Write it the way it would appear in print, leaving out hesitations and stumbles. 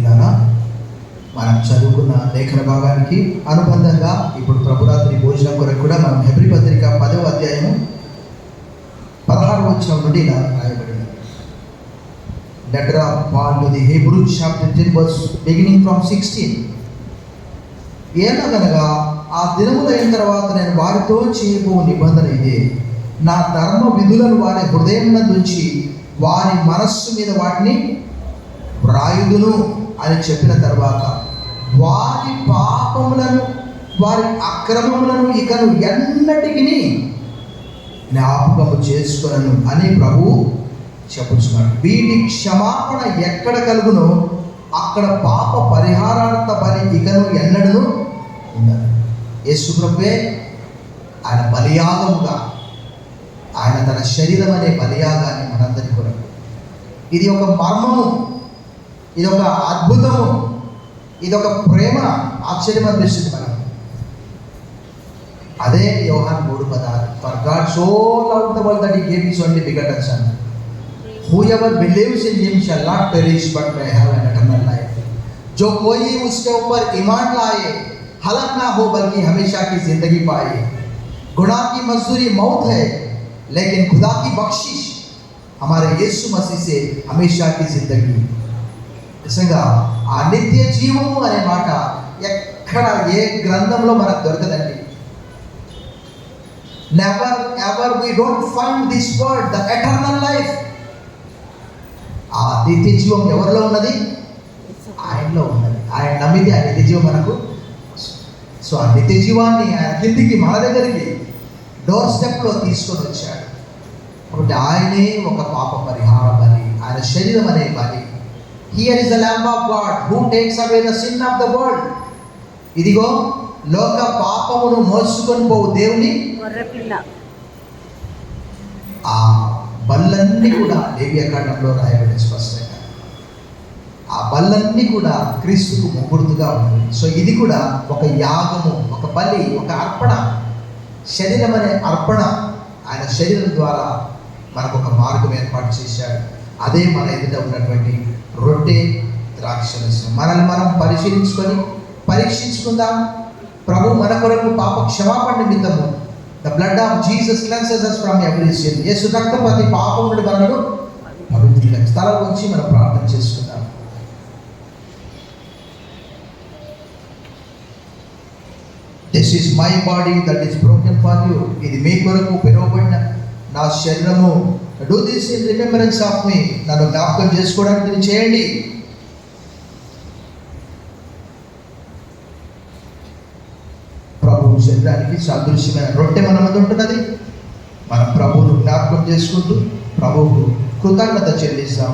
ప్రియులారా, మనం చదువుకున్న లేఖన భాగానికి అనుబంధంగా ఇప్పుడు ప్రభురాత్రి భోజనం కొరకు కూడా మనం హెబ్రీ పత్రిక 10వ అధ్యాయము 16వ వచనం నుండి ఇలా రాయబడింది. Letter of Paul to the Hebrews chapter 10 verse beginning from 16. ఏమనగా, ఆ దినములు అయిన తర్వాత నేను వారితో చేయబో నిబంధన ఇదే, నా ధర్మ విధులను వారి హృదయం నుంచి వారి మనస్సు మీద వాటిని వ్రాయుదును అని చెప్పిన తర్వాత, వారి పాపములను వారి అక్రమములను ఇకను ఎన్నటికి జ్ఞాపకము చేసుకొనను అని ప్రభువు చెప్పుచున్నాడు. వీటి క్షమాపణ ఎక్కడ కలుగునో అక్కడ పాప పరిహారార్థ బలి ఇకను ఎన్నడను ఉండదు. యేసు ప్రభువే ఆయన బలియాగముగా, ఆయన తన శరీరం అనే బలియాగాన్ని మనందరి కొరకు. ఇది ఒక మర్మము, ఇది ఒక అద్భుతము, ఇది ఒక ప్రేమ. ఆశ్చర్యం అనిపిస్తుంది మనం. అదే యోహాను 3:16, for God so loved the world that he gave his only begotten son, whoever believes in him shall not perish but may have an eternal life. जो कोई उसके ऊपर ईमान लाए हलाक ना हो बल्कि हमेशा की जिंदगी पाए. गुनाह की मजदूरी मौत है लेकिन खुदा की बख्शिश हमारे यीशु मसीह से हमेशा की जिंदगी. నిజంగా ఆ నిత్య జీవము అనే మాట ఎక్కడ ఏ గ్రంథంలో మనకు దొరకదండి. Never ever we don't find this word the eternal life. ఆ నిత్య జీవం ఎవరిలో ఉన్నది? ఆయనలో ఉన్నది. ఆయన నమ్మితే ఆ నిత్య జీవం మనకు. సో ఆ నిత్య జీవాన్ని ఆయన కిందికి మన దగ్గరికి డోర్ స్టెప్లో తీసుకొని వచ్చాడు. కాబట్టి ఆయనే ఒక పాప పరిహార బలి, ఆయన శరీరం అనే బలి. Here is the Lamb of God who takes away the sin of the world. ఇదిగో లోక పాపమును మోసుకొని పోవు దేవుని గొర్రెపిల్ల. ఆ బల్లన్నీ కూడా లేవియాకాండంలో రాయబడి స్పష్టంగా ఆ బల్లన్నీ కూడా క్రీస్తుకు ముగ్గురుతుగా ఉన్నాయి. సో ఇది కూడా ఒక యాగము, ఒక బలి, ఒక అర్పణ, శరీరం అనే అర్పణ. ఆయన శరీరం ద్వారా మనకు ఒక మార్గం ఏర్పాటు చేశాడు. అదే మన ఎదుట ఉన్నటువంటి రొట్టె ద్రాక్షరసం. మనల్ని మనం పరీక్షించుకుందాం. ప్రభు మన కొరకు పాప క్షమాపణ నిమిత్తము the blood of Jesus cleanses us from every sin. యేసు రక్తం ప్రతి పాపం నుండి మనను పవిత్రులను. తల వంచి మనం ప్రార్థన చేసుకుందాం. This is my body that is broken for you. ఇది మీ కొరకు పిలువబడిన నా శరీరము. Do this in remembrance of me. నన్ను జ్ఞాపకం చేసుకోవడానికి దీన్ని చేయండి. ప్రభు శరీరానికి సాదృశ్యమైన రొట్టె మన మీద ఉంటున్నది. మనం ప్రభువును జ్ఞాపకం చేసుకుంటూ ప్రభువుకు కృతజ్ఞత చెల్లిస్తాం.